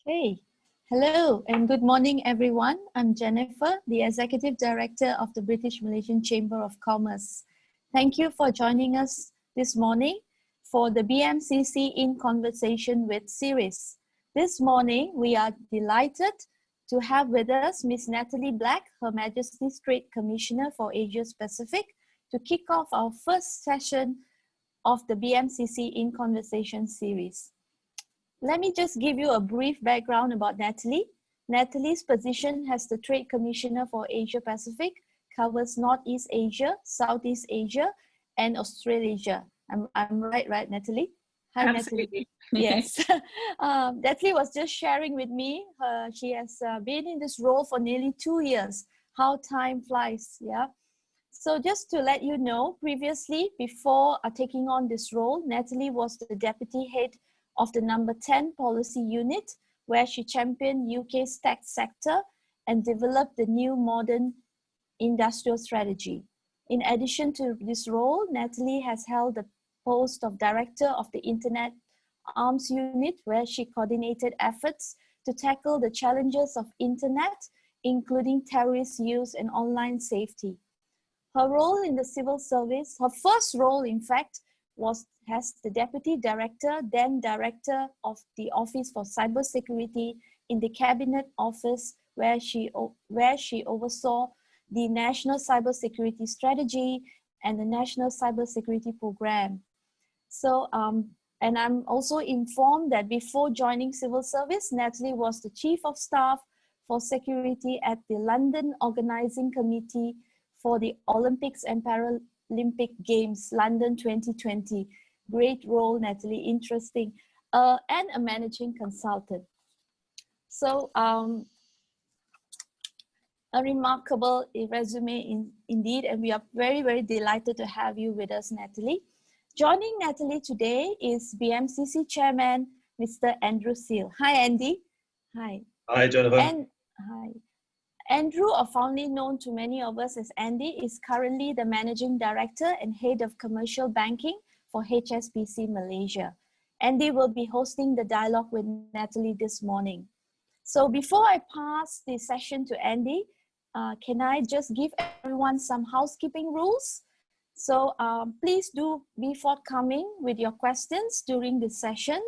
Hey, hello and good morning everyone. I'm Jennifer, the Executive Director of the British Malaysian Chamber of Commerce. Thank you for joining us this morning for the BMCC in Conversation with series. This morning, we are delighted to have with us Ms. Natalie Black, Her Majesty's Trade Commissioner for Asia Pacific, to kick off our first session of the BMCC in Conversation series. Let me just give you a brief background about Natalie. Natalie's position as the Trade Commissioner for Asia Pacific covers Northeast Asia, Southeast Asia, and Australasia. I'm right, Natalie? Hi, Absolutely. Natalie. Yes. Natalie was just sharing with me. She has been in this role for nearly 2 years. How time flies, yeah? So just to let you know, previously, before taking on this role, Natalie was the Deputy Head of the number 10 policy unit, where she championed UK's tech sector and developed the new modern industrial strategy. In addition to this role, Natalie has held the post of Director of the Internet Arms Unit, where she coordinated efforts to tackle the challenges of Internet, including terrorist use and online safety. Her role in the civil service, her first role in fact, was as the Deputy Director, then Director of the Office for Cybersecurity in the Cabinet Office, where she oversaw the National Cybersecurity Strategy and the National Cybersecurity Program. So, and I'm also informed that before joining civil service, Natalie was the Chief of Staff for Security at the London Organising Committee for the Olympics and Paralympic Games, London 2020. Great role, Natalie, interesting, and a managing consultant. So a remarkable resume indeed, and we are very, very delighted to have you with us, Natalie. Joining Natalie today is BMCC Chairman, Mr. Andrew Sill. Hi, Andy. Hi. Hi, Jennifer. And hi. Andrew, or fondly known to many of us as Andy, is currently the Managing Director and Head of Commercial Banking for HSBC Malaysia. Andy will be hosting the dialogue with Natalie this morning. So before I pass the session to Andy, can I just give everyone some housekeeping rules? So please do be forthcoming with your questions during the session.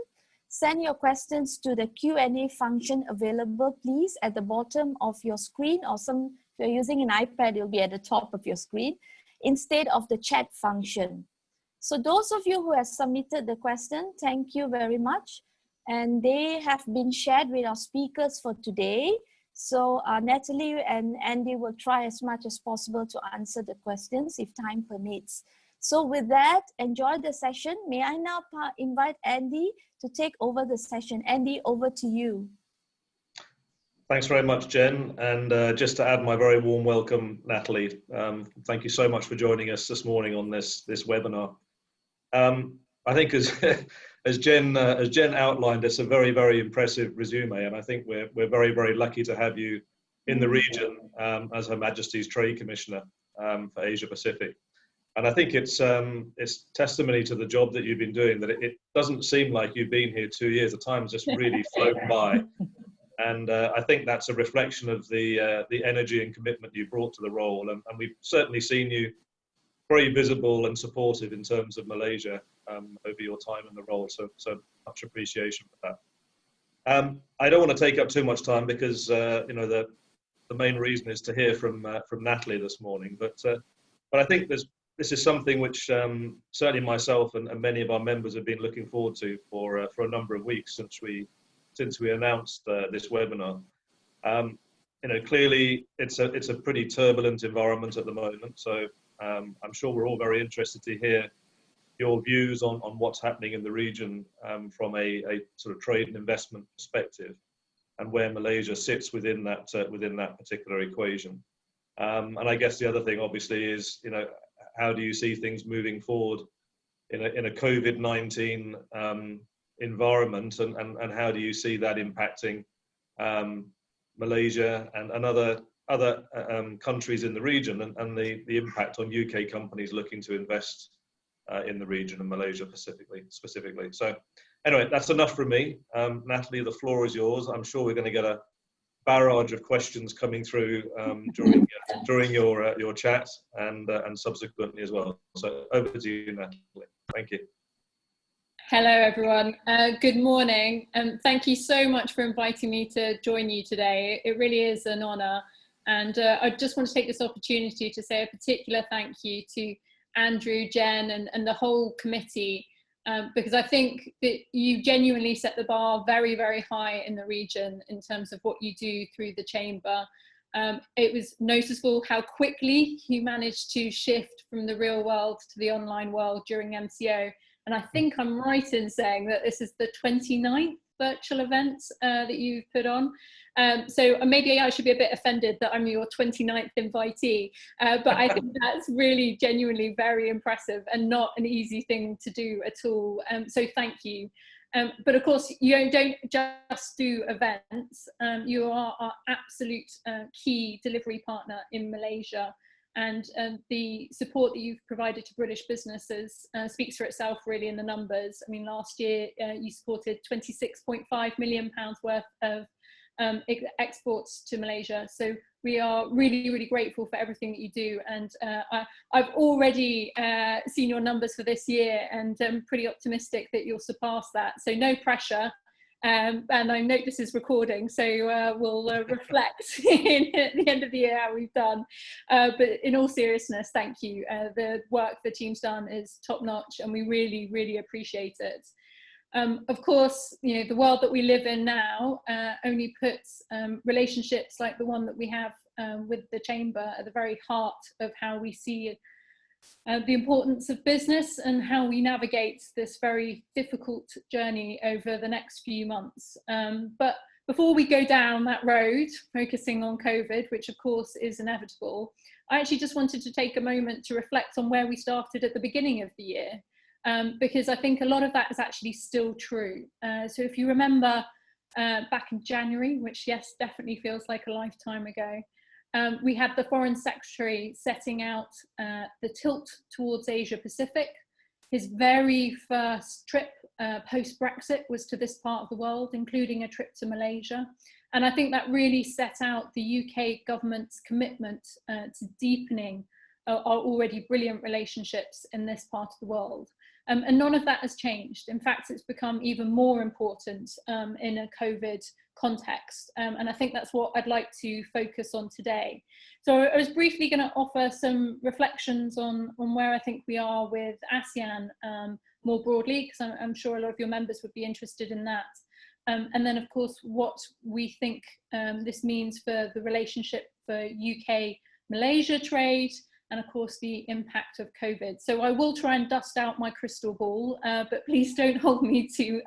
Send your questions to the Q&A function available, please, at the bottom of your screen, or if you're using an iPad, it'll be at the top of your screen, instead of the chat function. So those of you who have submitted the question, thank you very much. And they have been shared with our speakers for today. So Natalie and Andy will try as much as possible to answer the questions if time permits. So with that, enjoy the session. May I now invite Andy to take over the session. Andy, over to you. Thanks very much, Jen. And just to add my very warm welcome, Natalie. Thank you so much for joining us this morning on this webinar. I think as Jen outlined, it's a very, very impressive resume, and I think we're very, very lucky to have you in the region as Her Majesty's Trade Commissioner for Asia Pacific. And I think it's testimony to the job that you've been doing, that it doesn't seem like you've been here 2 years. The time's just really flown by. And I think that's a reflection of the energy and commitment you brought to the role. And we've certainly seen you very visible and supportive in terms of Malaysia over your time in the role. So much appreciation for that. I don't want to take up too much time because you know, the main reason is to hear from Natalie this morning. But I think this is something which certainly myself and many of our members have been looking forward to for a number of weeks since we announced this webinar. You know, clearly it's a pretty turbulent environment at the moment. So I'm sure we're all very interested to hear your views on what's happening in the region from a sort of trade and investment perspective, and where Malaysia sits within that particular equation. And I guess the other thing obviously is, you know, how do you see things moving forward in a COVID-19 environment, and how do you see that impacting Malaysia and other countries in the region, and the impact on UK companies looking to invest in the region and Malaysia specifically. So Anyway, that's enough from me. Natalie, the floor is yours. I'm sure we're going to get a barrage of questions coming through during your chat and subsequently as well. So over to you, Natalie. Thank you. Hello, everyone. Good morning, and thank you so much for inviting me to join you today. It really is an honour, and I just want to take this opportunity to say a particular thank you to Andrew, Jen, and the whole committee, because I think that you genuinely set the bar very, very high in the region in terms of what you do through the chamber. It was noticeable how quickly you managed to shift from the real world to the online world during MCO. And I think I'm right in saying that this is the 29th virtual event that you've put on. So maybe I should be a bit offended that I'm your 29th invitee, but I think that's really genuinely very impressive and not an easy thing to do at all. So thank you. But of course, you don't just do events. You are our absolute key delivery partner in Malaysia. And the support that you've provided to British businesses speaks for itself really in the numbers. I mean, last year you supported £26.5 million worth of exports to Malaysia. So we are really, really grateful for everything that you do. And I've already seen your numbers for this year, and I'm pretty optimistic that you'll surpass that. So no pressure. And I note this is recording, so we'll reflect at the end of the year how we've done. But in all seriousness, thank you. The work the team's done is top notch, and we really, really appreciate it. Of course, you know, the world that we live in now only puts relationships like the one that we have with the Chamber at the very heart of how we see the importance of business and how we navigate this very difficult journey over the next few months. But before we go down that road, focusing on COVID, which of course is inevitable, I actually just wanted to take a moment to reflect on where we started at the beginning of the year, because I think a lot of that is actually still true. So if you remember back in January, which yes, definitely feels like a lifetime ago, we had the Foreign Secretary setting out the tilt towards Asia Pacific. His very first trip post-Brexit was to this part of the world, including a trip to Malaysia. And I think that really set out the UK government's commitment to deepening our already brilliant relationships in this part of the world. And none of that has changed. In fact, it's become even more important in a COVID context. And I think that's what I'd like to focus on today. So I was briefly going to offer some reflections on where I think we are with ASEAN more broadly, because I'm sure a lot of your members would be interested in that. And then, of course, what we think this means for the relationship for UK-Malaysia trade, and of course the impact of COVID. So I will try and dust out my crystal ball, but please don't hold me to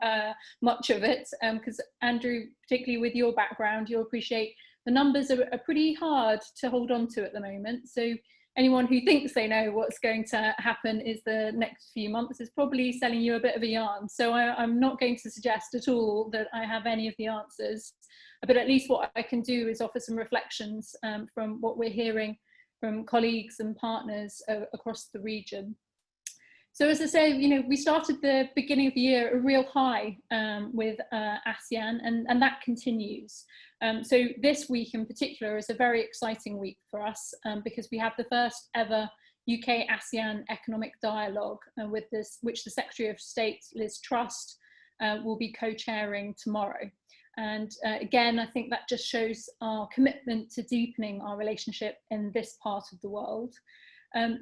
much of it, because Andrew, particularly with your background, you'll appreciate the numbers are pretty hard to hold on to at the moment. So anyone who thinks they know what's going to happen is the next few months is probably selling you a bit of a yarn. So I'm not going to suggest at all that I have any of the answers, but at least what I can do is offer some reflections from what we're hearing from colleagues and partners across the region. So as I say, you know, we started the beginning of the year at a real high with ASEAN, and that continues. So this week in particular is a very exciting week for us because we have the first ever UK ASEAN economic dialogue with this, which the Secretary of State, Liz Truss, will be co-chairing tomorrow. And again, I think that just shows our commitment to deepening our relationship in this part of the world.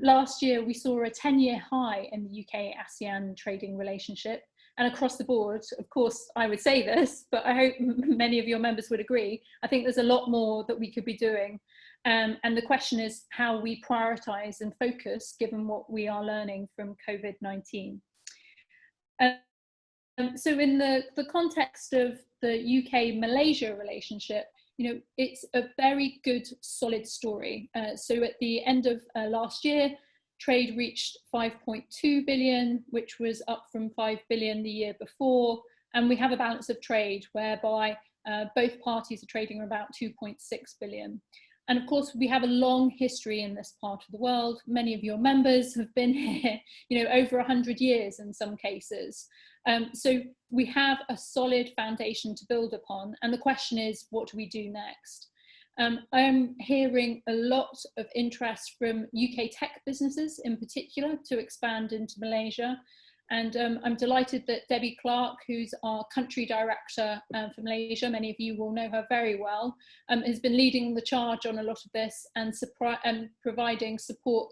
Last year, we saw a 10-year high in the UK-ASEAN trading relationship. And across the board, of course, I would say this, but I hope many of your members would agree. I think there's a lot more that we could be doing. And the question is how we prioritise and focus given what we are learning from COVID-19. So in the context of the UK-Malaysia relationship, you know, it's a very good, solid story. So at the end of last year, trade reached 5.2 billion, which was up from 5 billion the year before. And we have a balance of trade whereby both parties are trading about 2.6 billion. And of course, we have a long history in this part of the world. Many of your members have been here, you know, over 100 years in some cases. So we have a solid foundation to build upon, and the question is, what do we do next? I'm hearing a lot of interest from UK tech businesses in particular to expand into Malaysia. And I'm delighted that Debbie Clark, who's our country director for Malaysia, many of you will know her very well, has been leading the charge on a lot of this and providing support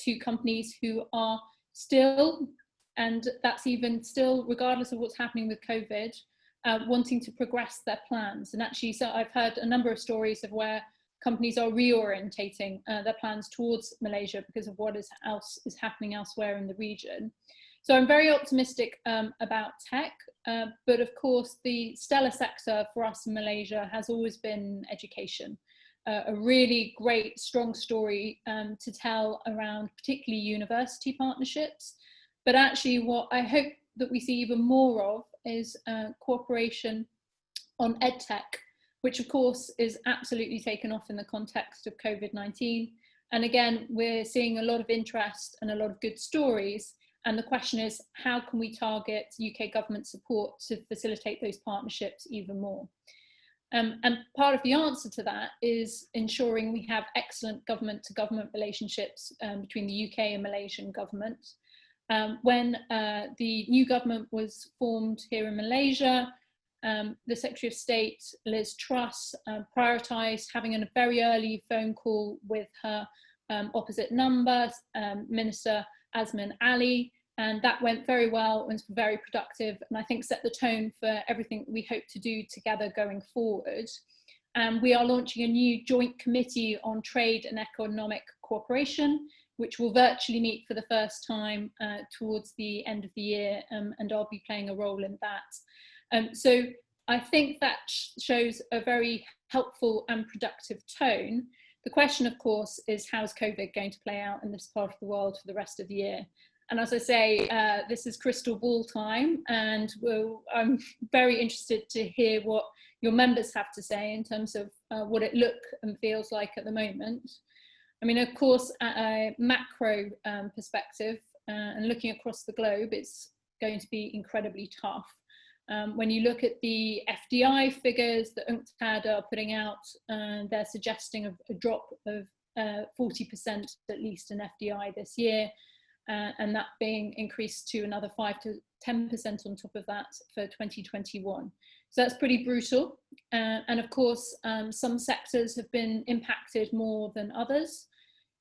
to companies who are still, and that's even still regardless of what's happening with COVID, wanting to progress their plans. And actually, so I've heard a number of stories of where companies are reorientating their plans towards Malaysia because of what is happening elsewhere in the region. So I'm very optimistic about tech, but of course the stellar sector for us in Malaysia has always been education. A really great, strong story to tell around particularly university partnerships. But actually what I hope that we see even more of is cooperation on Edtech, which of course is absolutely taken off in the context of COVID-19. And again, we're seeing a lot of interest and a lot of good stories. And the question is, how can we target UK government support to facilitate those partnerships even more? And part of the answer to that is ensuring we have excellent government-to-government relationships between the UK and Malaysian government. When the new government was formed here in Malaysia, the Secretary of State, Liz Truss, prioritised having a very early phone call with her opposite number, Minister Azman Ali, and that went very well and was very productive, and I think set the tone for everything we hope to do together going forward. We are launching a new joint committee on trade and economic cooperation, which will virtually meet for the first time towards the end of the year, and I'll be playing a role in that. So I think that shows a very helpful and productive tone. The question, of course, is how's COVID going to play out in this part of the world for the rest of the year? And as I say, this is crystal ball time, and I'm very interested to hear what your members have to say in terms of what it looks and feels like at the moment. I mean, of course, at a macro perspective and looking across the globe, it's going to be incredibly tough. When you look at the FDI figures that UNCTAD are putting out, they're suggesting a drop of 40% at least in FDI this year, and that being increased to another 5 to 10% on top of that for 2021. So that's pretty brutal. And of course, some sectors have been impacted more than others.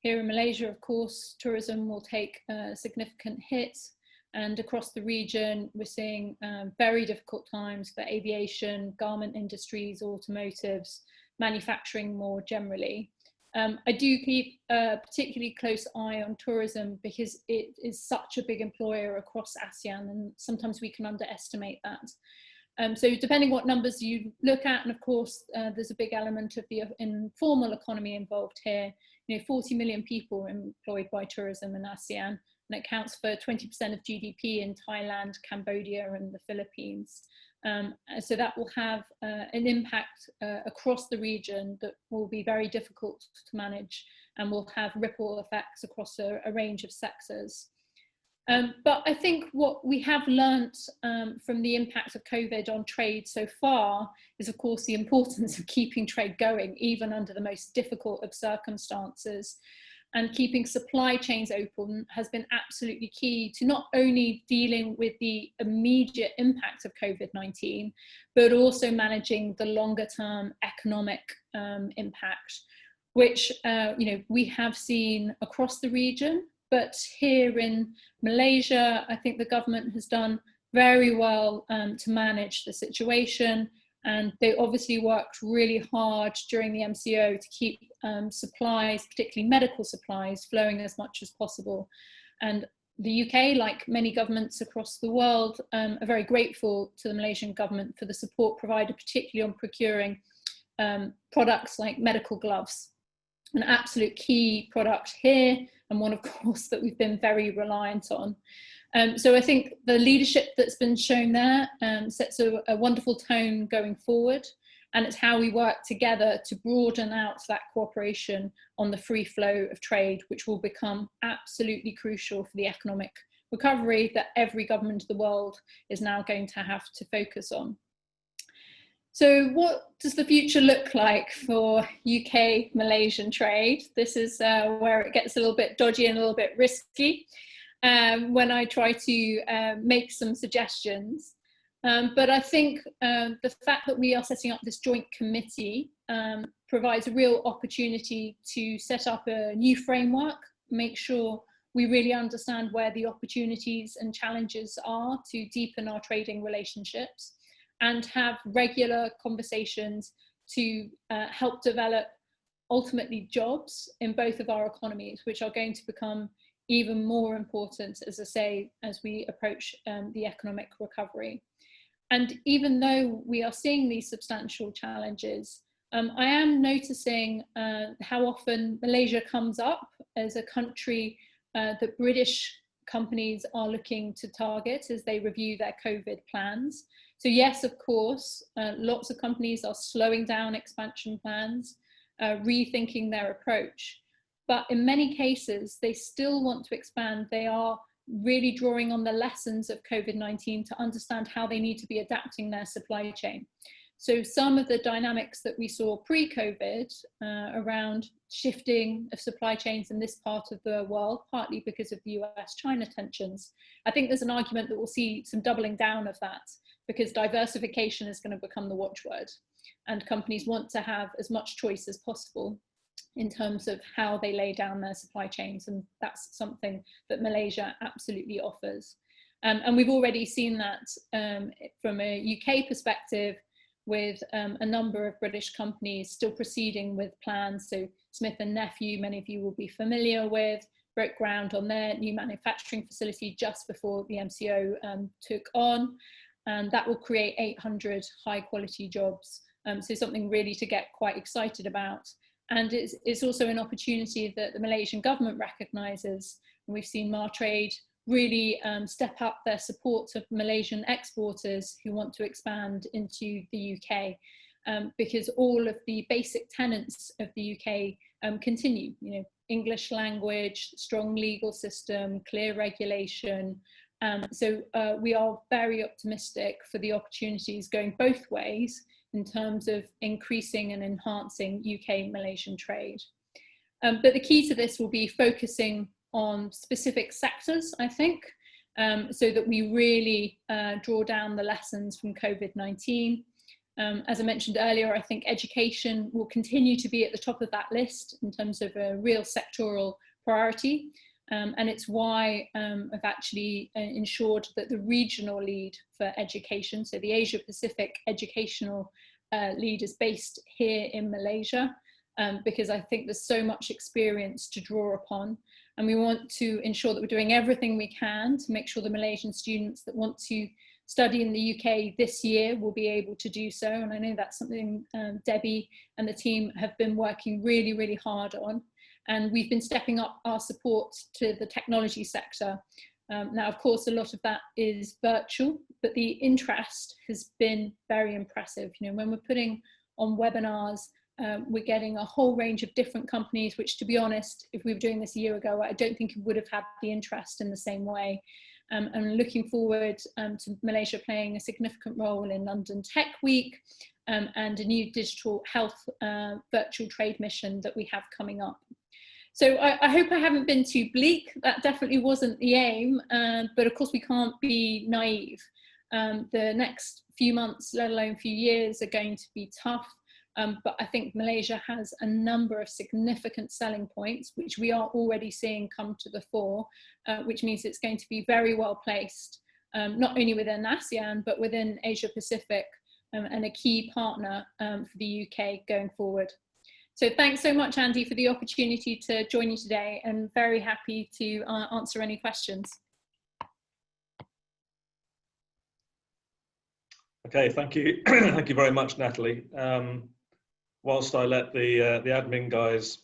Here in Malaysia, of course, tourism will take a significant hit. And across the region, we're seeing very difficult times for aviation, garment industries, automotives, manufacturing more generally. I do keep a particularly close eye on tourism because it is such a big employer across Asean, and sometimes we can underestimate that. So depending what numbers you look at, and of course, there's a big element of the informal economy involved here. You know, 40 million people are employed by tourism in Asean, and it accounts for 20% of GDP in Thailand, Cambodia, and the Philippines. So that will have an impact across the region that will be very difficult to manage and will have ripple effects across a range of sectors. But I think what we have learnt from the impact of COVID on trade so far is, of course, the importance of keeping trade going, even under the most difficult of circumstances. And keeping supply chains open has been absolutely key to not only dealing with the immediate impact of COVID-19, but also managing the longer term economic impact, which we have seen across the region. But here in Malaysia, I think the government has done very well to manage the situation. And they obviously worked really hard during the MCO to keep supplies, particularly medical supplies, flowing as much as possible. And the UK, like many governments across the world, are very grateful to the Malaysian government for the support provided, particularly on procuring products like medical gloves, an absolute key product here, and one, of course, that we've been very reliant on. So I think the leadership that's been shown there sets a wonderful tone going forward, and it's how we work together to broaden out that cooperation on the free flow of trade, which will become absolutely crucial for the economic recovery that every government of the world is now going to have to focus on. So what does the future look like for UK-Malaysian trade? This is where it gets a little bit dodgy and a little bit risky when I try to make some suggestions. But I think the fact that we are setting up this joint committee provides a real opportunity to set up a new framework, make sure we really understand where the opportunities and challenges are to deepen our trading relationships, and have regular conversations to help develop ultimately jobs in both of our economies, which are going to become even more important, as I say, as we approach the economic recovery. And even though we are seeing these substantial challenges, I am noticing how often Malaysia comes up as a country that British companies are looking to target as they review their COVID plans. So yes, of course, lots of companies are slowing down expansion plans, rethinking their approach. But in many cases, they still want to expand. They are really drawing on the lessons of COVID-19 to understand how they need to be adapting their supply chain. So some of the dynamics that we saw pre-COVID around shifting of supply chains in this part of the world, partly because of the US-China tensions, I think there's an argument that we'll see some doubling down of that, because diversification is going to become the watchword, and companies want to have as much choice as possible in terms of how they lay down their supply chains, and that's something that Malaysia absolutely offers. And we've already seen that from a UK perspective, with a number of British companies still proceeding with plans. So Smith & Nephew, many of you will be familiar with, broke ground on their new manufacturing facility just before the MCO took on, and that will create 800 high quality jobs. So something really to get quite excited about. And it's also an opportunity that the Malaysian government recognises, and we've seen Martrade really step up their support of Malaysian exporters who want to expand into the UK, because all of the basic tenets of the UK continue. You know, English language, strong legal system, clear regulation. So we are very optimistic for the opportunities going both ways in terms of increasing and enhancing UK-Malaysian trade. But the key to this will be focusing on specific sectors, I think, so that we really draw down the lessons from COVID-19. As I mentioned earlier, I think education will continue to be at the top of that list in terms of a real sectoral priority. And it's why I've actually ensured that the regional lead for education, so the Asia Pacific educational lead, is based here in Malaysia, because I think there's so much experience to draw upon. And we want to ensure that we're doing everything we can to make sure the Malaysian students that want to study in the UK this year will be able to do so. And I know that's something Debbie and the team have been working really, really hard on. And we've been stepping up our support to the technology sector. Now, of course, a lot of that is virtual, but the interest has been very impressive. You know, when we're putting on webinars, we're getting a whole range of different companies, which, to be honest, if we were doing this a year ago, I don't think it would have had the interest in the same way. And looking forward to Malaysia playing a significant role in London Tech Week, and a new digital health virtual trade mission that we have coming up. So I hope I haven't been too bleak. That definitely wasn't the aim, but of course we can't be naive. The next few months, let alone few years, are going to be tough. But I think Malaysia has a number of significant selling points, which we are already seeing come to the fore, which means it's going to be very well placed, not only within ASEAN, but within Asia Pacific, and a key partner for the UK going forward. So thanks so much, Andy, for the opportunity to join you today, and very happy to answer any questions. Okay, thank you. Thank you very much, Natalie. Whilst I let the admin guys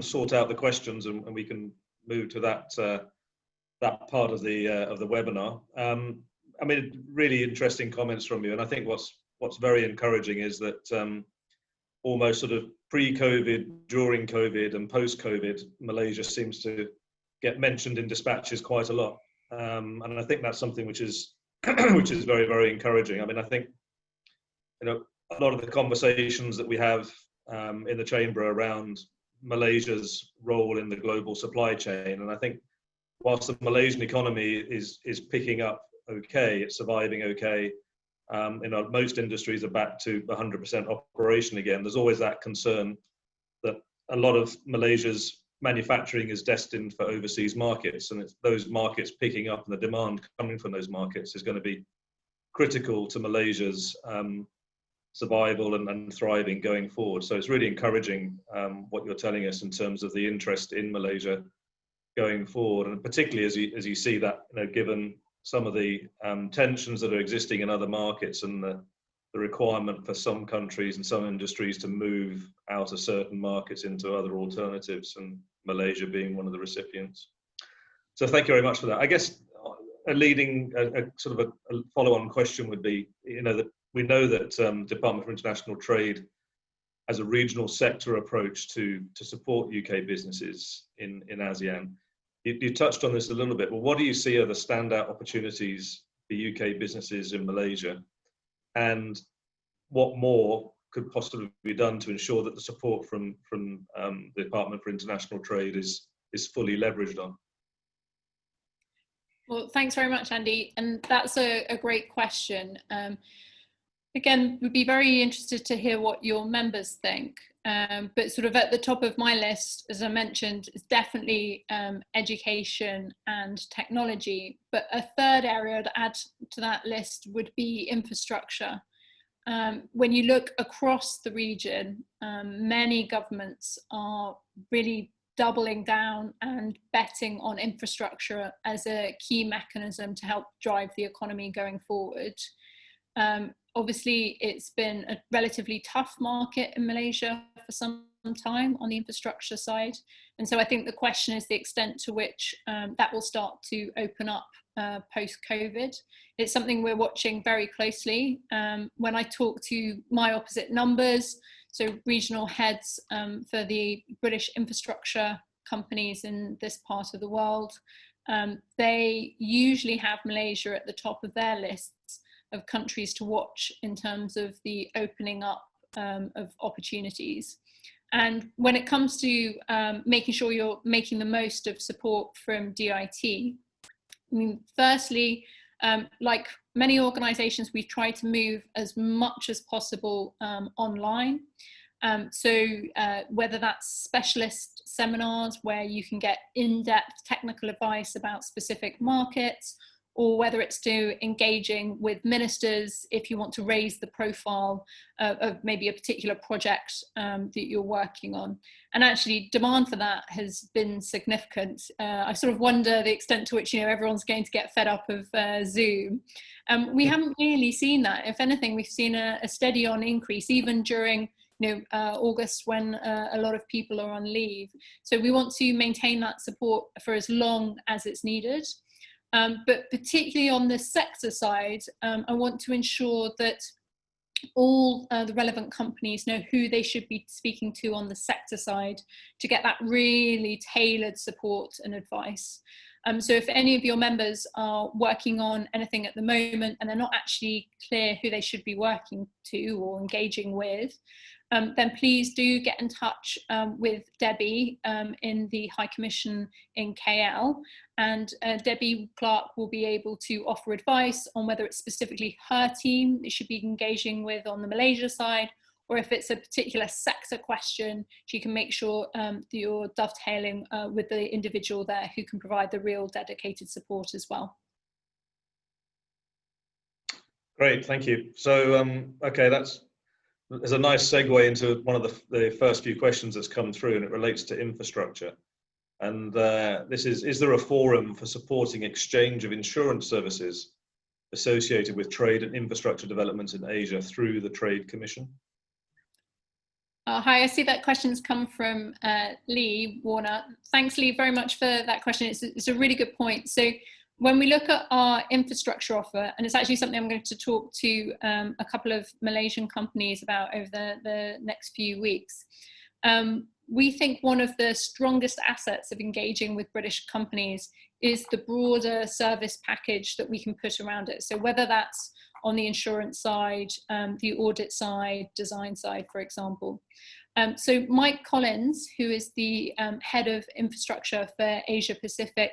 sort out the questions, and we can move to that that part of the webinar. I mean, really interesting comments from you, and I think what's very encouraging is that almost sort of pre-COVID, during COVID, and post-COVID, Malaysia seems to get mentioned in dispatches quite a lot. and I think that's something which is which is very, very encouraging. I mean, I think, you know, a lot of the conversations that we have in the chamber around Malaysia's role in the global supply chain, and I think whilst the Malaysian economy is picking up okay, it's surviving okay. You know, most industries are back to 100% operation again. There's always that concern that a lot of Malaysia's manufacturing is destined for overseas markets, and it's those markets picking up and the demand coming from those markets is going to be critical to Malaysia's survival and thriving going forward. So it's really encouraging what you're telling us in terms of the interest in Malaysia going forward, and particularly as you see that, you know, given some of the tensions that are existing in other markets and the requirement for some countries and some industries to move out of certain markets into other alternatives, and Malaysia being one of the recipients. So thank you very much for that. I guess a sort of a follow-on question would be, you know, that we know that Department for International Trade has a regional sector approach to support UK businesses in ASEAN. You touched on this a little bit, but what do you see are the standout opportunities for UK businesses in Malaysia? And what more could possibly be done to ensure that the support from the Department for International Trade is fully leveraged on? Well, thanks very much, Andy. And that's a great question. Again, we'd be very interested to hear what your members think. But sort of at the top of my list, as I mentioned, is definitely education and technology. But a third area to add to that list would be infrastructure. When you look across the region, many governments are really doubling down and betting on infrastructure as a key mechanism to help drive the economy going forward. Obviously, it's been a relatively tough market in Malaysia for some time on the infrastructure side. And so I think the question is the extent to which that will start to open up post-COVID. It's something we're watching very closely. When I talk to my opposite numbers, so regional heads for the British infrastructure companies in this part of the world, they usually have Malaysia at the top of their lists of countries to watch in terms of the opening up of opportunities. And when it comes to making sure you're making the most of support from DIT, I mean, firstly, like many organisations, we've tried to move as much as possible online. So whether that's specialist seminars where you can get in-depth technical advice about specific markets, or whether it's to engaging with ministers if you want to raise the profile of maybe a particular project that you're working on. And actually demand for that has been significant. I sort of wonder the extent to which, you know, everyone's going to get fed up of Zoom. We haven't really seen that. If anything, we've seen a steady on increase, even during August when a lot of people are on leave. So we want to maintain that support for as long as it's needed. But particularly on the sector side, I want to ensure that all the relevant companies know who they should be speaking to on the sector side to get that really tailored support and advice. So if any of your members are working on anything at the moment and they're not actually clear who they should be working to or engaging with, then please do get in touch with Debbie in the High Commission in KL, and Debbie Clark will be able to offer advice on whether it's specifically her team that should be engaging with on the Malaysia side, or if it's a particular sector question, she can make sure that you're dovetailing with the individual there who can provide the real dedicated support as well. Great, thank you. So, okay, there's a nice segue into one of the first few questions that's come through, and it relates to infrastructure. And this is there a forum for supporting exchange of insurance services associated with trade and infrastructure development in Asia through the Trade Commission? Hi, I see that question's come from Lee Warner. Thanks, Lee, very much for that question. It's a really good point. So when we look at our infrastructure offer, and it's actually something I'm going to talk to a couple of Malaysian companies about over the next few weeks, We think one of the strongest assets of engaging with British companies is the broader service package that we can put around it. So whether that's on the insurance side, the audit side, design side, for example. So Mike Collins, who is the head of infrastructure for Asia Pacific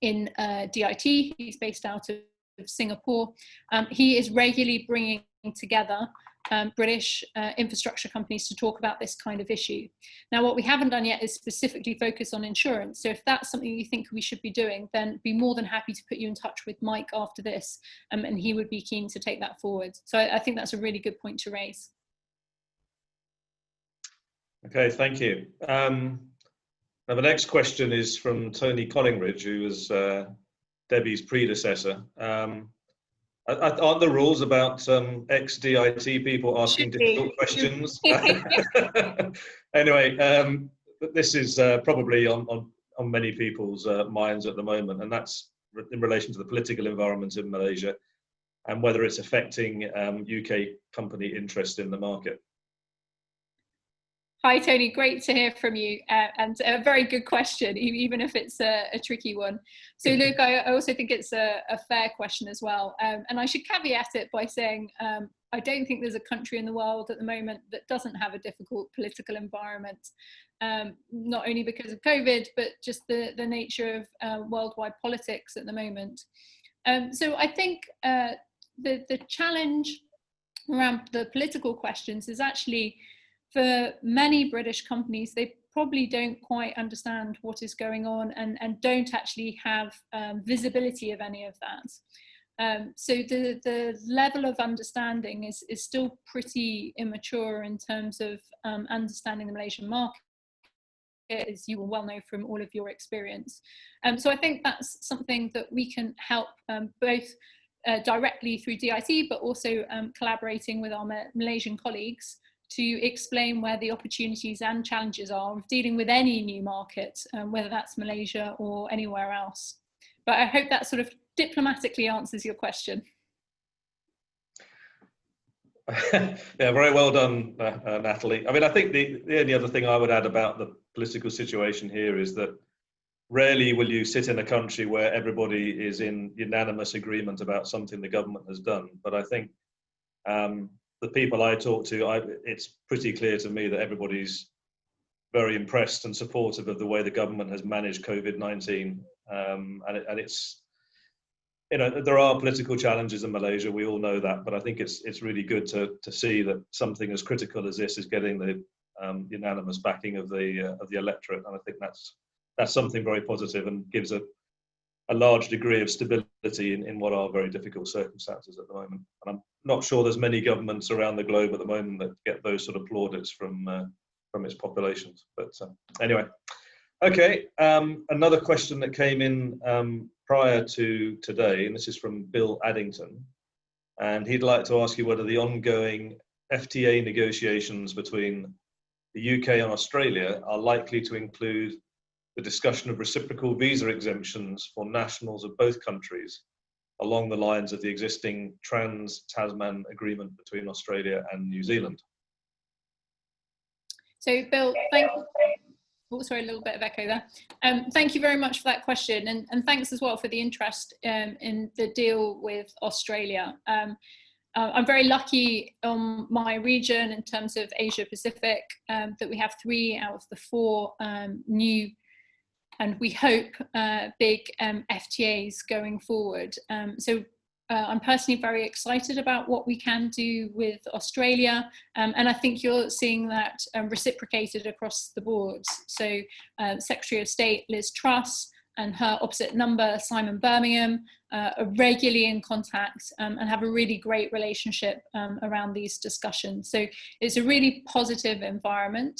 in DIT, he's based out of Singapore. He is regularly bringing together British infrastructure companies to talk about this kind of issue. Now, what we haven't done yet is specifically focus on insurance. So if that's something you think we should be doing, then be more than happy to put you in touch with Mike after this, and he would be keen to take that forward. So I think that's a really good point to raise. Okay, thank you. Now the next question is from Tony Collingridge, who was Debbie's predecessor. Aren't the rules about ex-DIT people asking difficult questions? Anyway, this is probably on many people's minds at the moment, and that's in relation to the political environment in Malaysia and whether it's affecting UK company interest in the market. Hi, Tony. Great to hear from you, and a very good question, even if it's a tricky one. So, look, I also think it's a fair question as well. And I should caveat it by saying I don't think there's a country in the world at the moment that doesn't have a difficult political environment, not only because of COVID, but just the nature of worldwide politics at the moment. So I think the challenge around the political questions is actually, for many British companies, they probably don't quite understand what is going on and don't actually have visibility of any of that. So the level of understanding is still pretty immature in terms of understanding the Malaysian market, as you will well know from all of your experience. So I think that's something that we can help both directly through DIT, but also collaborating with our Malaysian colleagues to explain where the opportunities and challenges are of dealing with any new market, whether that's Malaysia or anywhere else. But I hope that sort of diplomatically answers your question. Yeah, very well done, Natalie. I mean, I think the only other thing I would add about the political situation here is that rarely will you sit in a country where everybody is in unanimous agreement about something the government has done. But I think the people I talk to, it's pretty clear to me that everybody's very impressed and supportive of the way the government has managed COVID-19. And it's, you know, there are political challenges in Malaysia, we all know that, but I think it's really good to see that something as critical as this is getting the unanimous backing of the electorate. And I think that's something very positive and gives a large degree of stability in what are very difficult circumstances at the moment. And I'm not sure there's many governments around the globe at the moment that get those sort of plaudits from its populations. But anyway, okay. Another question that came in prior to today, and this is from Bill Addington, and he'd like to ask you whether the ongoing FTA negotiations between the UK and Australia are likely to include the discussion of reciprocal visa exemptions for nationals of both countries along the lines of the existing Trans-Tasman agreement between Australia and New Zealand. So, Bill, thank you. Oh, sorry, a little bit of echo there. Thank you very much for that question, and thanks as well for the interest in the deal with Australia. I'm very lucky on my region in terms of Asia Pacific that we have 3 out of the 4 new, and we hope big FTAs going forward. So I'm personally very excited about what we can do with Australia, and I think you're seeing that reciprocated across the boards. So Secretary of State Liz Truss and her opposite number, Simon Birmingham, are regularly in contact and have a really great relationship around these discussions. So it's a really positive environment.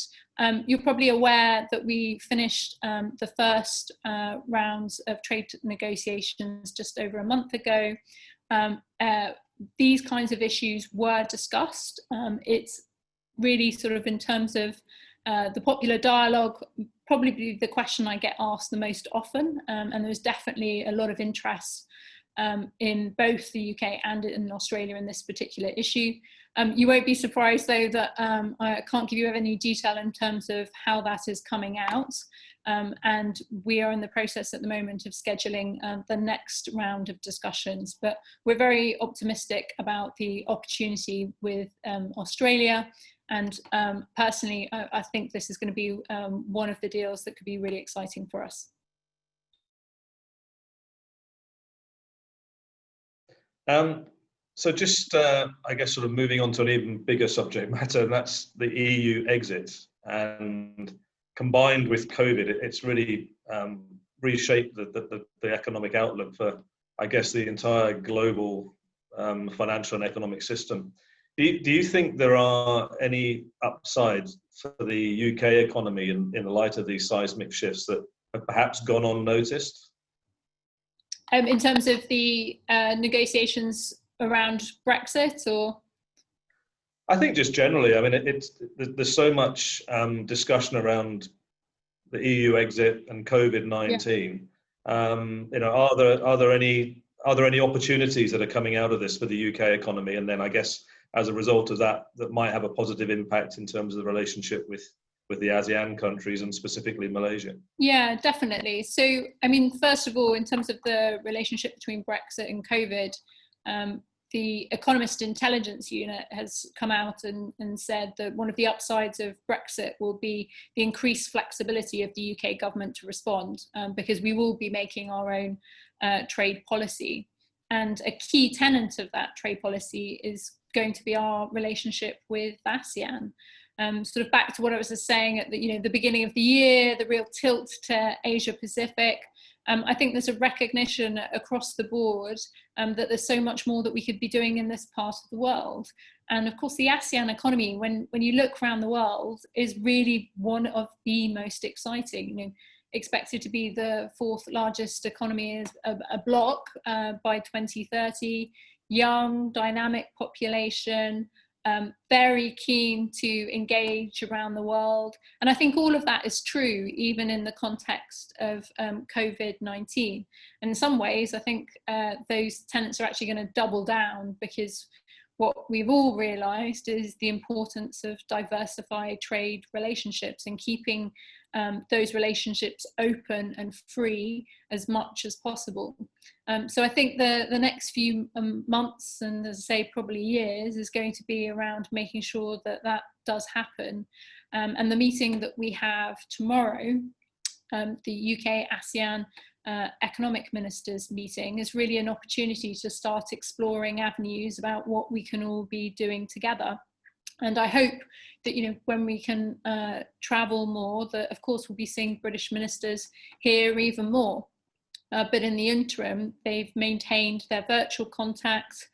You're probably aware that we finished the first rounds of trade negotiations just over a month ago. These kinds of issues were discussed. It's really sort of in terms of the popular dialogue, probably the question I get asked the most often, and there's definitely a lot of interest in both the UK and in Australia in this particular issue. You won't be surprised though that I can't give you any detail in terms of how that is coming out. And we are in the process at the moment of scheduling the next round of discussions, but we're very optimistic about the opportunity with Australia. And personally, I think this is going to be one of the deals that could be really exciting for us. So just, I guess, sort of moving on to an even bigger subject matter, and that's the EU exit. And combined with COVID, it's really reshaped the economic outlook for, I guess, the entire global financial and economic system. Do you think there are any upsides for the UK economy in the light of these seismic shifts that have perhaps gone unnoticed? In terms of the negotiations around Brexit, or? I think just generally, I mean, there's so much discussion around the EU exit and COVID-19. Yeah. You know, are there any opportunities that are coming out of this for the UK economy? And then I guess as a result of that might have a positive impact in terms of the relationship with the ASEAN countries and specifically Malaysia. Yeah, definitely. So, I mean, first of all, in terms of the relationship between Brexit and COVID, the Economist Intelligence Unit has come out and said that one of the upsides of Brexit will be the increased flexibility of the UK government to respond, because we will be making our own trade policy. And a key tenet of that trade policy is going to be our relationship with ASEAN. Sort of back to what I was just saying at the beginning of the year, the real tilt to Asia Pacific. I think there's a recognition across the board that there's so much more that we could be doing in this part of the world. And of course, the ASEAN economy, when you look around the world, is really one of the most exciting. You know, expected to be the fourth largest economy as a bloc by 2030. Young, dynamic population. Very keen to engage around the world. And I think all of that is true, even in the context of COVID-19. And in some ways, I think those tenets are actually going to double down, because what we've all realised is the importance of diversified trade relationships and keeping those relationships open and free as much as possible. So I think the next few months, and as I say, probably years, is going to be around making sure that that does happen. And the meeting that we have tomorrow, the UK ASEAN economic ministers meeting, is really an opportunity to start exploring avenues about what we can all be doing together. And I hope that, when we can travel more, that of course we'll be seeing British ministers here even more. But in the interim, they've maintained their virtual contacts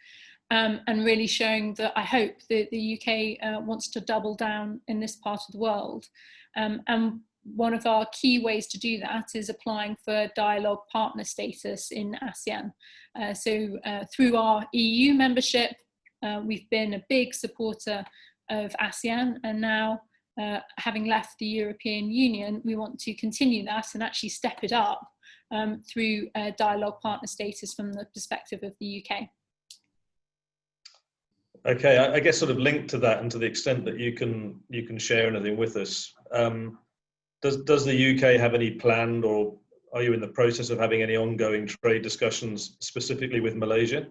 and really showing that I hope that the UK wants to double down in this part of the world. And one of our key ways to do that is applying for dialogue partner status in ASEAN. So through our EU membership, we've been a big supporter of ASEAN, and now having left the European Union, we want to continue that and actually step it up through dialogue partner status from the perspective of the UK. Okay, I guess sort of linked to that, and to the extent that you can share anything with us, does the UK have any planned, or are you in the process of having any ongoing trade discussions specifically with Malaysia?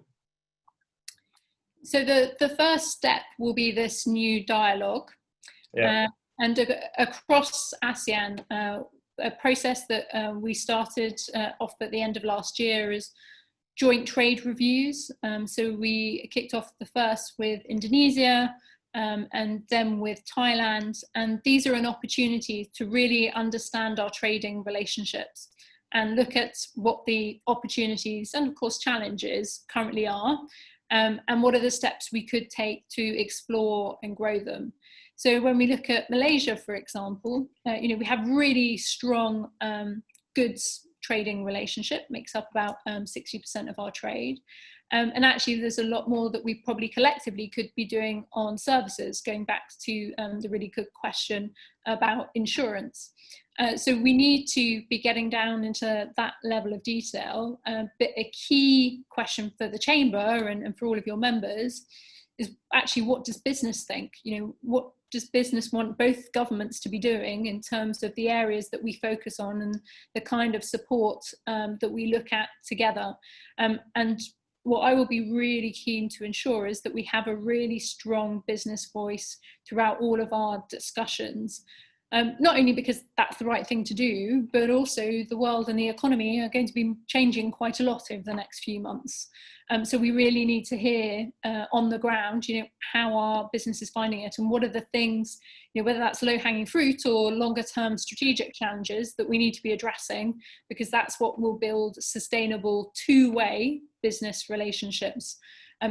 So the first step will be this new dialogue. Yeah. And across ASEAN, a process that we started off at the end of last year is joint trade reviews. So we kicked off the first with Indonesia and then with Thailand. And these are an opportunity to really understand our trading relationships and look at what the opportunities and of course challenges currently are. And what are the steps we could take to explore and grow them. So when we look at Malaysia, for example, we have really strong goods trading relationship, makes up about 60% of our trade. And actually there's a lot more that we probably collectively could be doing on services, going back to the really good question about insurance. So we need to be getting down into that level of detail. But a key question for the Chamber and for all of your members is actually, what does business think? You know, what does business want both governments to be doing in terms of the areas that we focus on and the kind of support that we look at together? And what I will be really keen to ensure is that we have a really strong business voice throughout all of our discussions. Not only because that's the right thing to do, but also the world and the economy are going to be changing quite a lot over the next few months. So we really need to hear on the ground, you know, how our business is finding it, and what are the things, you know, whether that's low-hanging fruit or longer-term strategic challenges that we need to be addressing, because that's what will build sustainable two-way business relationships.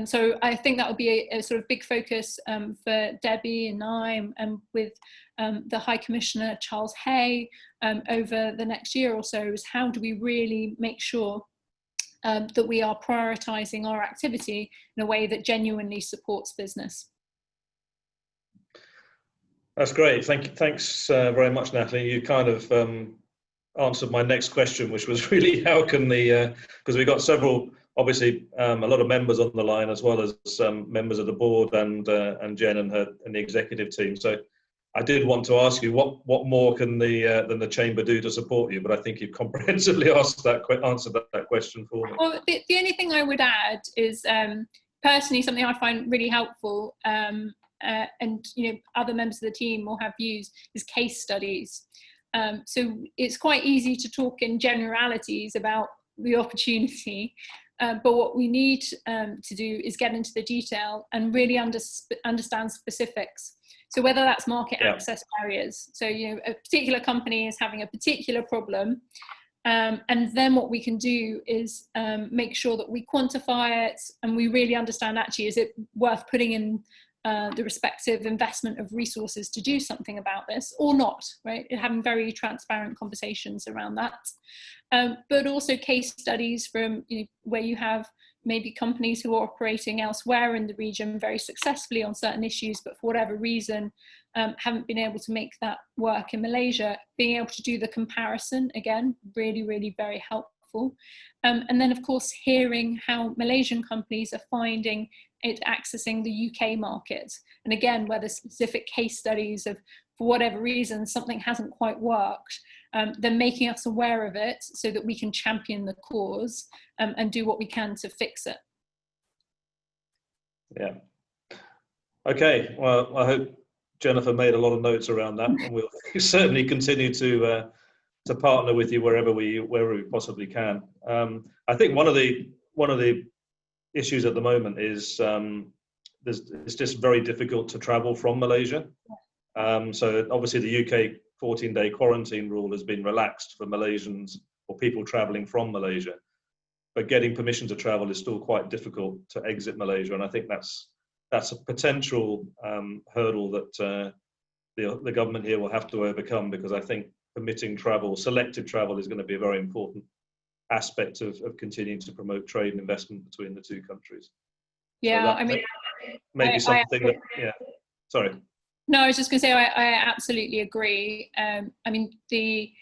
So I think that will be a sort of big focus for Debbie and I, and with the High Commissioner Charles Hay over the next year or so, is how do we really make sure that we are prioritising our activity in a way that genuinely supports business. That's great. Thanks very much, Natalie. You kind of answered my next question, which was really how can the, because we've got several, obviously a lot of members on the line, as well as members of the board and Jen and the executive team. So I did want to ask you what more can than the chamber do to support you, but I think you've comprehensively answered that question for me. Well, the only thing I would add is personally something I find really helpful, and you know, other members of the team will have views, is case studies. So it's quite easy to talk in generalities about the opportunity, but what we need to do is get into the detail and really understand specifics. So whether that's market access barriers, so you know, a particular company is having a particular problem, and then what we can do is make sure that we quantify it and we really understand, actually, is it worth putting in the respective investment of resources to do something about this or not, right? Having very transparent conversations around that. But also case studies from, you know, where you have maybe companies who are operating elsewhere in the region very successfully on certain issues, but for whatever reason haven't been able to make that work in Malaysia. Being able to do the comparison, again, really, really very helpful. And then, of course, hearing how Malaysian companies are finding it accessing the UK market. And again, where the specific case studies of, for whatever reason, something hasn't quite worked, then making us aware of it so that we can champion the cause and do what we can to fix it. Yeah. Okay. Well, I hope Jennifer made a lot of notes around that, and we'll certainly continue to partner with you wherever we possibly can. I think one of the issues at the moment is it's just very difficult to travel from Malaysia. So obviously the UK 14-day quarantine rule has been relaxed for Malaysians or people travelling from Malaysia, but getting permission to travel is still quite difficult to exit Malaysia, and I think that's a potential hurdle that the government here will have to overcome, because I think permitting travel, selective travel, is going to be a very important aspect of continuing to promote trade and investment between the two countries. Yeah, so I mean, maybe something that, yeah, sorry. No, I was just going to say I absolutely agree. I mean, the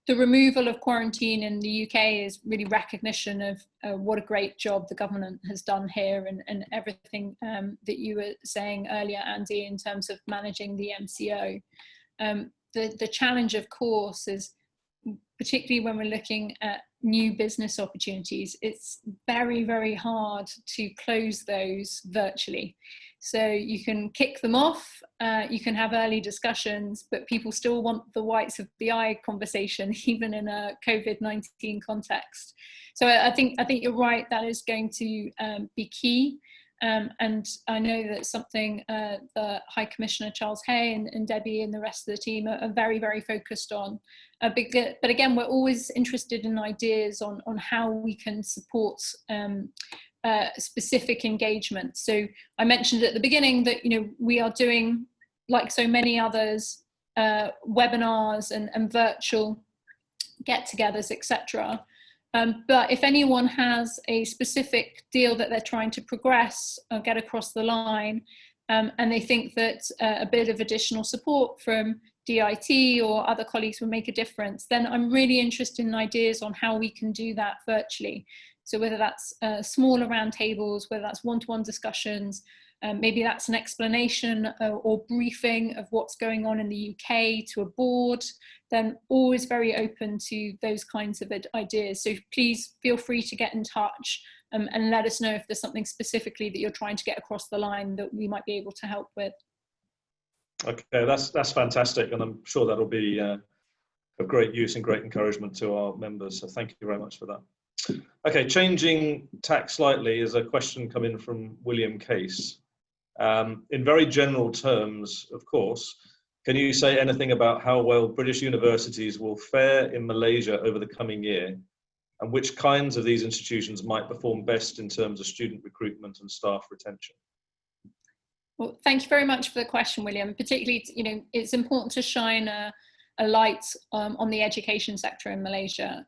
removal of quarantine in the UK is really recognition of what a great job the government has done here, and everything that you were saying earlier, Andy, in terms of managing the MCO. The challenge, of course, is particularly when we're looking at new business opportunities, it's very, very hard to close those virtually. So you can kick them off, you can have early discussions, but people still want the whites of the eye conversation, even in a COVID-19 context. So I think you're right, that is going to be key. And I know that's something the High Commissioner Charles Hay and Debbie and the rest of the team are very, very focused on. But again, we're always interested in ideas on how we can support specific engagement. So I mentioned at the beginning that, you know, we are doing, like so many others, webinars and virtual get-togethers, etc. But if anyone has a specific deal that they're trying to progress or get across the line, and they think that a bit of additional support from DIT or other colleagues will make a difference, then I'm really interested in ideas on how we can do that virtually. So whether that's smaller roundtables, whether that's one-to-one discussions, maybe that's an explanation or briefing of what's going on in the UK to a board, then always very open to those kinds of ideas. So please feel free to get in touch and let us know if there's something specifically that you're trying to get across the line that we might be able to help with. Okay, that's fantastic, and I'm sure that'll be of great use and great encouragement to our members. So thank you very much for that. Okay, changing tack slightly is a question come in from William Case. In very general terms, of course, can you say anything about how well British universities will fare in Malaysia over the coming year, and which kinds of these institutions might perform best in terms of student recruitment and staff retention? Well, thank you very much for the question, William. Particularly, you know, it's important to shine a light on the education sector in Malaysia,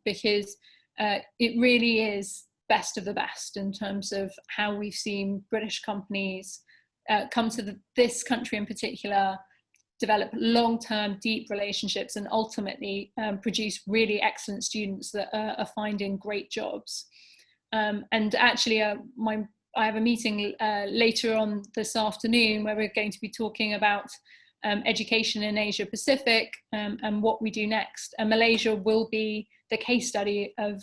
because it really is best of the best in terms of how we've seen British companies come to this country in particular, develop long-term deep relationships, and ultimately produce really excellent students that are finding great jobs. And actually I have a meeting later on this afternoon where we're going to be talking about education in Asia Pacific and what we do next. And Malaysia will be the case study of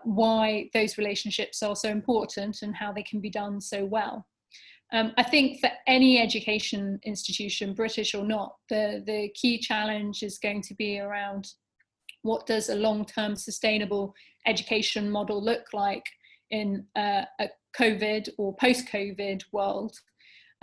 why those relationships are so important and how they can be done so well. I think for any education institution, British or not, the key challenge is going to be around what does a long-term sustainable education model look like in a COVID or post-COVID world.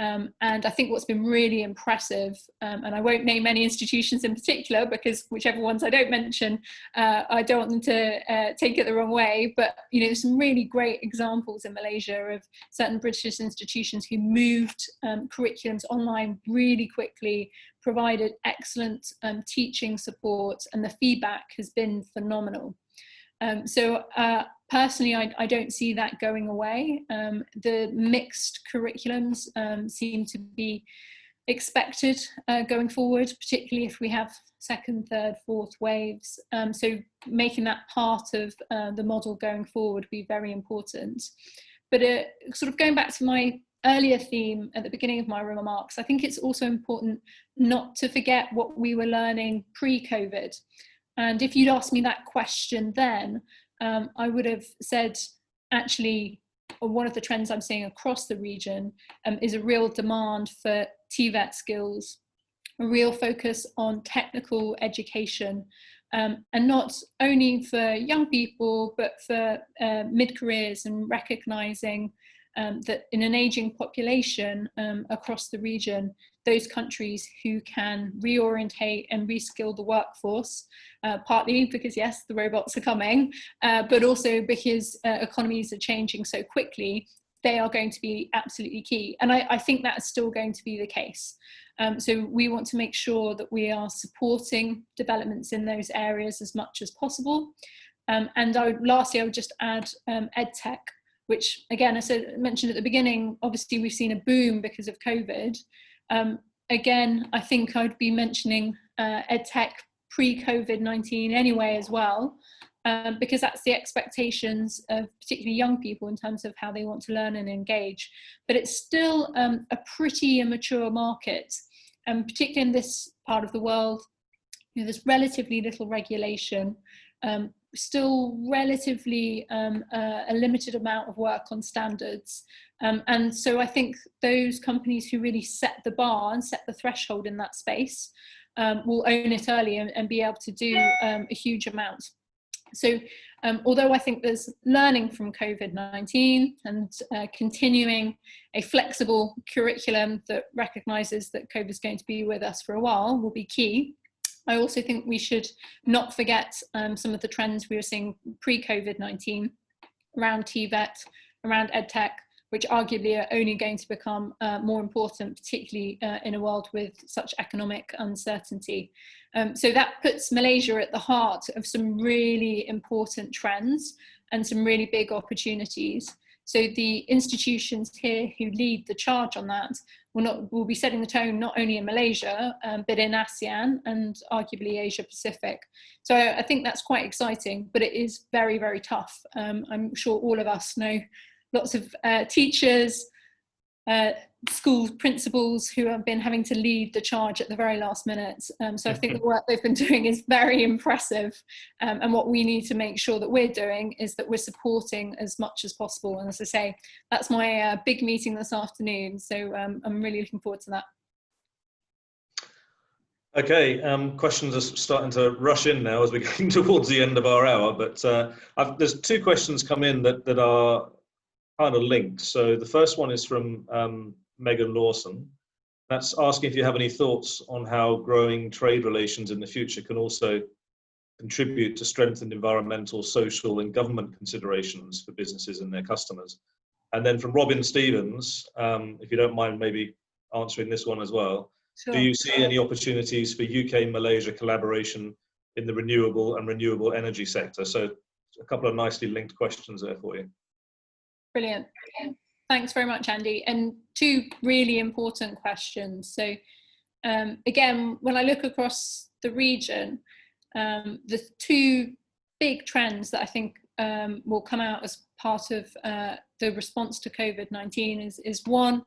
And I think what's been really impressive, and I won't name any institutions in particular because whichever ones I don't mention, I don't want them to take it the wrong way, but you know, there's some really great examples in Malaysia of certain British institutions who moved curriculums online really quickly, provided excellent teaching support, and the feedback has been phenomenal. So personally, I don't see that going away. The mixed curriculums seem to be expected going forward, particularly if we have second, third, fourth waves. So making that part of the model going forward would be very important. But sort of going back to my earlier theme at the beginning of my remarks, I think it's also important not to forget what we were learning pre-COVID. And if you'd asked me that question then, I would have said, actually, one of the trends I'm seeing across the region is a real demand for TVET skills, a real focus on technical education, and not only for young people, but for mid-careers, and recognising that in an ageing population across the region, those countries who can reorientate and reskill the workforce, partly because yes, the robots are coming, but also because economies are changing so quickly, they are going to be absolutely key. And I think that's still going to be the case. So we want to make sure that we are supporting developments in those areas as much as possible. And lastly, I would just add Edtech, which again, as I mentioned at the beginning, obviously we've seen a boom because of COVID. Again, I think I'd be mentioning Edtech pre-COVID-19 anyway as well, because that's the expectations of particularly young people in terms of how they want to learn and engage. But it's still a pretty immature market, and particularly in this part of the world, you know, there's relatively little regulation, still relatively a limited amount of work on standards. And so I think those companies who really set the bar and set the threshold in that space will own it early and be able to do a huge amount. So although I think there's learning from COVID-19 and continuing a flexible curriculum that recognises that COVID is going to be with us for a while will be key, I also think we should not forget some of the trends we were seeing pre-COVID-19 around TVET, around EdTech, which arguably are only going to become more important, particularly in a world with such economic uncertainty. So that puts Malaysia at the heart of some really important trends and some really big opportunities. So the institutions here who lead the charge on that will be setting the tone not only in Malaysia, but in Asean and arguably Asia Pacific. So I think that's quite exciting, but it is very, very tough. I'm sure all of us know lots of teachers, school principals who have been having to lead the charge at the very last minute. So I think the work they've been doing is very impressive. And what we need to make sure that we're doing is that we're supporting as much as possible. And as I say, that's my big meeting this afternoon. So I'm really looking forward to that. Okay, questions are starting to rush in now as we're getting towards the end of our hour, but there's two questions come in that are kind of linked. So the first one is from Megan Lawson. That's asking if you have any thoughts on how growing trade relations in the future can also contribute to strengthened environmental, social and government considerations for businesses and their customers. And then from Robin Stevens, if you don't mind maybe answering this one as well. Sure. Do you see any opportunities for UK-Malaysia collaboration in the renewable energy sector? So a couple of nicely linked questions there for you. Brilliant. Thanks very much, Andy. And two really important questions. So again, when I look across the region, the two big trends that I think will come out as part of the response to COVID-19 is one,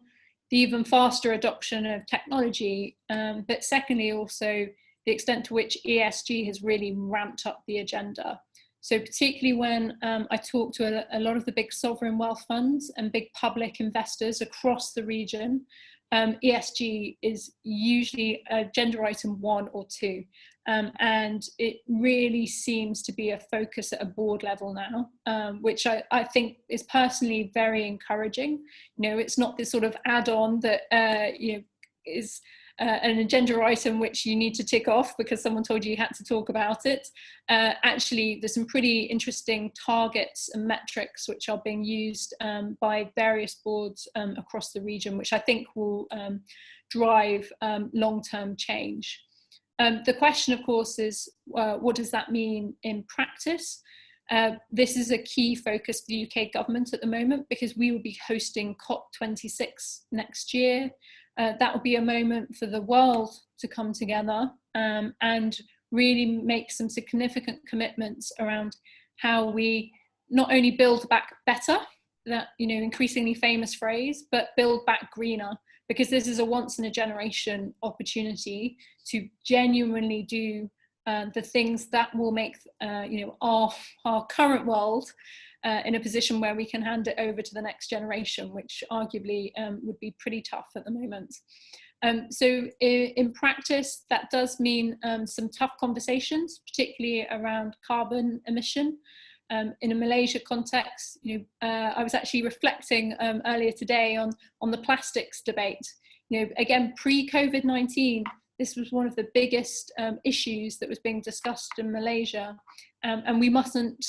the even faster adoption of technology, but secondly also the extent to which ESG has really ramped up the agenda. So particularly when I talk to a lot of the big sovereign wealth funds and big public investors across the region, ESG is usually agenda item 1 or 2. And it really seems to be a focus at a board level now, which I think is personally very encouraging. You know, it's not this sort of add-on that you know is an agenda item which you need to tick off because someone told you had to talk about it. Actually, there's some pretty interesting targets and metrics which are being used by various boards across the region, which I think will drive long-term change. The question, of course, is what does that mean in practice? This is a key focus for the UK government at the moment because we will be hosting COP26 next year. That will be a moment for the world to come together and really make some significant commitments around how we not only build back better, that, you know, increasingly famous phrase, but build back greener, because this is a once in a generation opportunity to genuinely do the things that will make you know, our current world in a position where we can hand it over to the next generation, which arguably would be pretty tough at the moment. So in practice, that does mean some tough conversations, particularly around carbon emission. In a Malaysia context, you know, I was actually reflecting earlier today on the plastics debate. You know, again, pre-COVID-19, this was one of the biggest issues that was being discussed in Malaysia. And we mustn't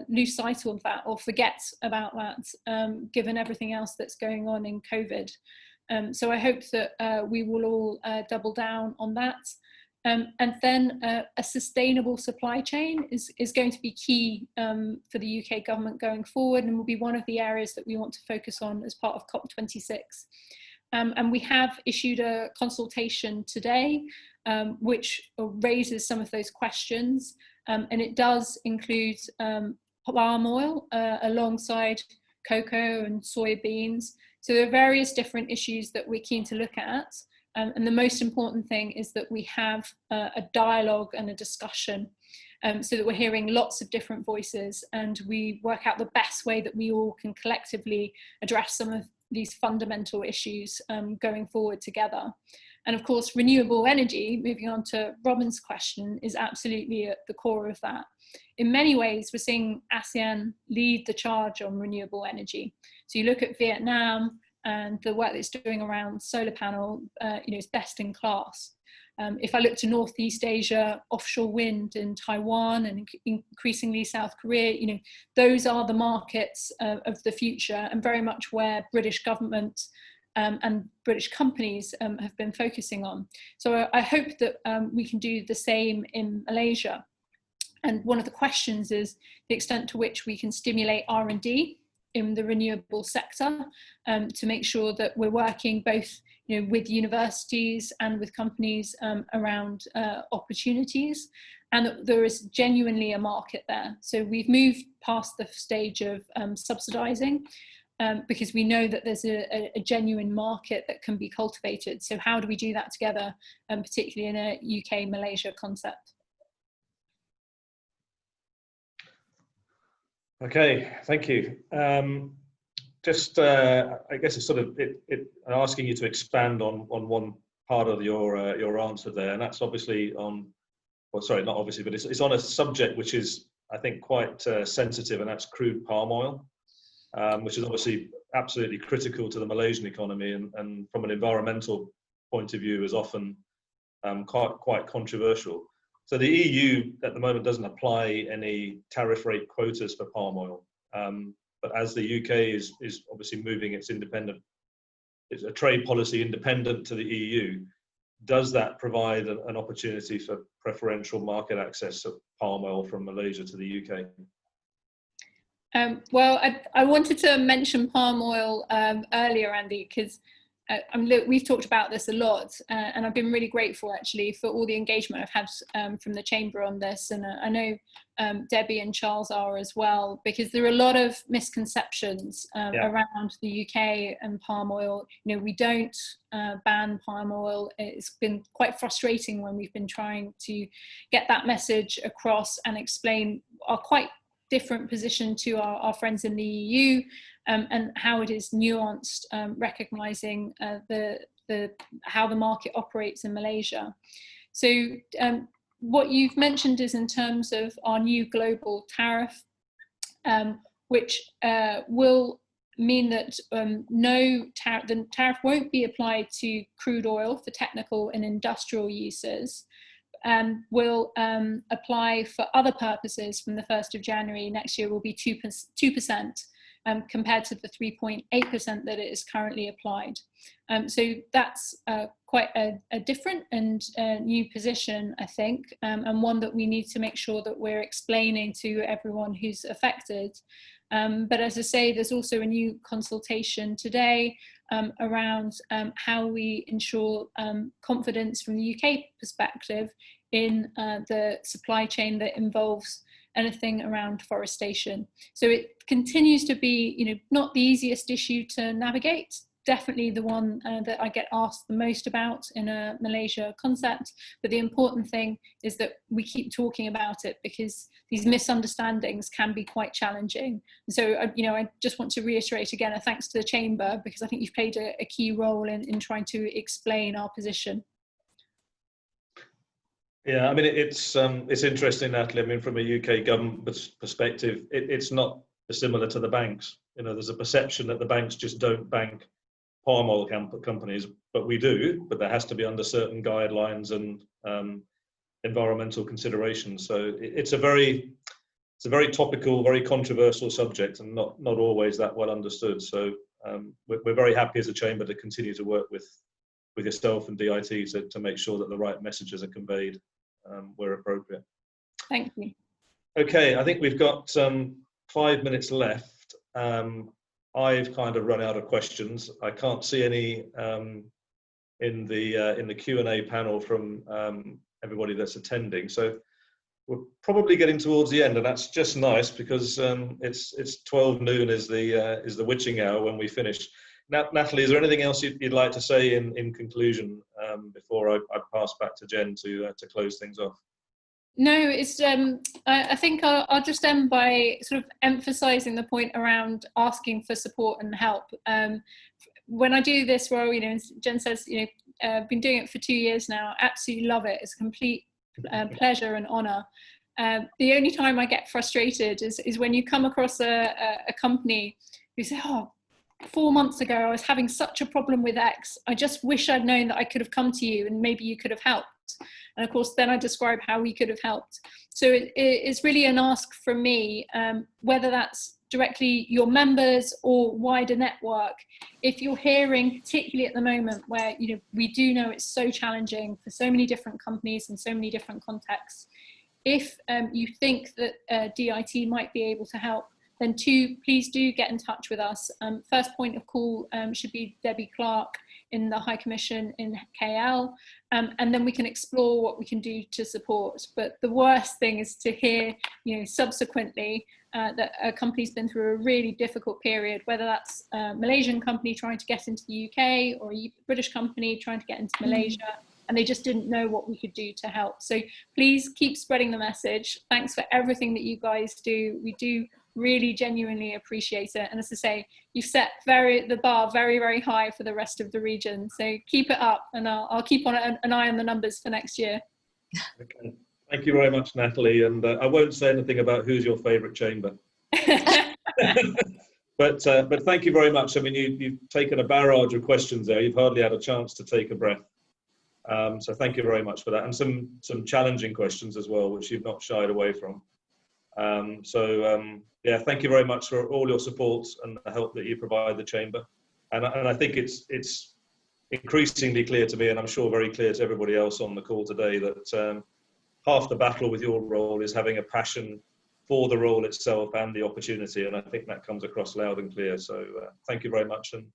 lose sight of that or forget about that, given everything else that's going on in COVID. So I hope that we will all double down on that. And then a sustainable supply chain is going to be key for the UK government going forward, and will be one of the areas that we want to focus on as part of COP26. And we have issued a consultation today, which raises some of those questions. And it does include palm oil alongside cocoa and soybeans. So there are various different issues that we're keen to look at. And the most important thing is that we have a dialogue and a discussion so that we're hearing lots of different voices and we work out the best way that we all can collectively address some of these fundamental issues going forward together. And of course, renewable energy, moving on to Robin's question, is absolutely at the core of that. In many ways, we're seeing Asean lead the charge on renewable energy. So you look at Vietnam and the work that it's doing around solar panel, you know, is best in class. If I look to Northeast Asia, offshore wind in Taiwan and increasingly South Korea, you know, those are the markets of the future and very much where British government and British companies have been focusing on. So I hope that we can do the same in Malaysia. And one of the questions is the extent to which we can stimulate R&D in the renewable sector to make sure that we're working both, you know, with universities and with companies around opportunities, and that there is genuinely a market there. So we've moved past the stage of subsidizing. because we know that there's a genuine market that can be cultivated. So how do we do that together, particularly in a UK-Malaysia concept? Okay, thank you. Just, I guess it's sort of asking you to expand on one part of your answer there, and that's obviously on, well, sorry, not obviously, but it's on a subject which is, I think, quite sensitive, and that's crude palm oil, which is obviously absolutely critical to the Malaysian economy, and from an environmental point of view is often quite controversial. So the EU at the moment doesn't apply any tariff rate quotas for palm oil, but as the UK is obviously moving its a trade policy independent to the EU, does that provide an opportunity for preferential market access of palm oil from Malaysia to the UK? Well, I wanted to mention palm oil earlier, Andy, because we've talked about this a lot, and I've been really grateful actually for all the engagement I've had from the Chamber on this, and I know Debbie and Charles are as well, because there are a lot of misconceptions around the UK and palm oil. You know, we don't ban palm oil. It's been quite frustrating when we've been trying to get that message across and explain our quite different position to our friends in the EU, and how it is nuanced, recognising how the market operates in Malaysia. So what you've mentioned is in terms of our new global tariff, which will mean that the tariff won't be applied to crude oil for technical and industrial uses, will apply for other purposes from the 1st of January next year, will be 2%, compared to the 3.8% that it is currently applied. So that's quite a different and new position, I think, and one that we need to make sure that we're explaining to everyone who's affected. But as I say, there's also a new consultation today around how we ensure confidence from the UK perspective in the supply chain that involves anything around deforestation. So it continues to be, you know, not the easiest issue to navigate. Definitely the one that I get asked the most about in a Malaysia concept, but the important thing is that we keep talking about it, because these misunderstandings can be quite challenging. So, you know, I just want to reiterate again a thanks to the Chamber, because I think you've played a key role in trying to explain our position. Yeah, I mean, it's interesting, Natalie. I mean, from a UK government perspective, it's not dissimilar to the banks. You know, there's a perception that the banks just don't bank palm oil companies, but we do, but there has to be under certain guidelines and environmental considerations. So it's a very topical, very controversial subject, and not always that well understood. So we're very happy as a Chamber to continue to work with yourself and DIT to make sure that the right messages are conveyed where appropriate. Thank you. Okay, I think we've got 5 minutes left. I've kind of run out of questions. I can't see any in the Q&A panel from everybody that's attending. So we're probably getting towards the end, and that's just nice, because it's 12 noon is the witching hour when we finish. Natalie, is there anything else you'd like to say in conclusion before I pass back to Jen to close things off? No, it's. I think I'll just end by sort of emphasising the point around asking for support and help. When I do this role, you know, Jen says, you know, I've been doing it for 2 years now. Absolutely love it. It's a complete pleasure and honour. The only time I get frustrated is when you come across a company who say, "Oh, 4 months ago I was having such a problem with X. I just wish I'd known that I could have come to you and maybe you could have helped." And of course, then I describe how we could have helped. So it's really an ask from me, whether that's directly your members or wider network. If you're hearing, particularly at the moment where, you know, we do know it's so challenging for so many different companies and so many different contexts, if you think that DIT might be able to help, then please do get in touch with us. First point of call should be Debbie Clark in the High Commission in KL, and then we can explore what we can do to support. But the worst thing is to hear, subsequently that a company's been through a really difficult period, whether that's a Malaysian company trying to get into the UK or a British company trying to get into Malaysia, and they just didn't know what we could do to help. So please keep spreading the message. Thanks for everything that you guys do. We do really genuinely appreciate it. And as I say, you've set the bar very, very high for the rest of the region. So keep it up, and I'll keep an eye on the numbers for next year. Okay. Thank you very much, Natalie. And I won't say anything about who's your favourite chamber. But thank you very much. I mean, you've taken a barrage of questions there. You've hardly had a chance to take a breath. So thank you very much for that. And some challenging questions as well, which you've not shied away from. Yeah, thank you very much for all your support and the help that you provide the chamber. And I think it's increasingly clear to me, and I'm sure very clear to everybody else on the call today, that half the battle with your role is having a passion for the role itself and the opportunity. And I think that comes across loud and clear. So thank you very much and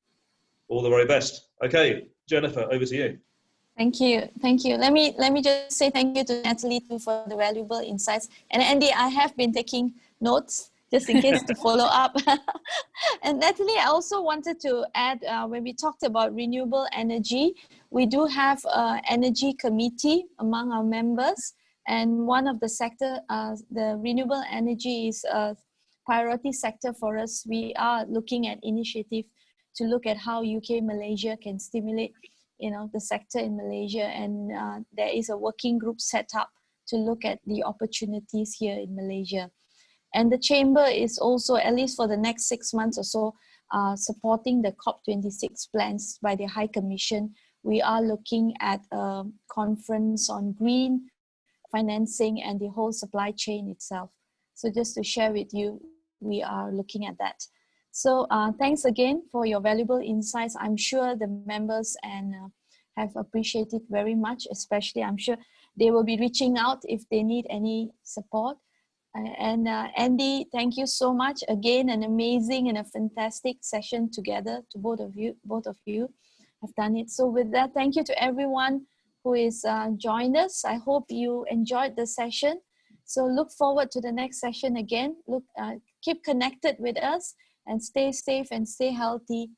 all the very best. Okay, Jennifer, over to you. Thank you. Thank you. Let me just say thank you to Natalie too for the valuable insights. And Andy, I have been taking notes just in case to follow up. And Natalie, I also wanted to add, when we talked about renewable energy, we do have an energy committee among our members. And one of the sector, the renewable energy is a priority sector for us. We are looking at initiative to look at how UK, Malaysia can stimulate the sector in Malaysia, and there is a working group set up to look at the opportunities here in Malaysia. And the chamber is also, at least for the next 6 months or so, supporting the COP26 plans by the High Commission. We are looking at a conference on green financing and the whole supply chain itself. So just to share with you, we are looking at that. So thanks again for your valuable insights. I'm sure the members have appreciated very much, especially I'm sure they will be reaching out if they need any support. And Andy, thank you so much. Again, an amazing and a fantastic session together to both of you have done it. So with that, thank you to everyone who is joined us. I hope you enjoyed the session. So look forward to the next session again. Keep connected with us. And stay safe and stay healthy.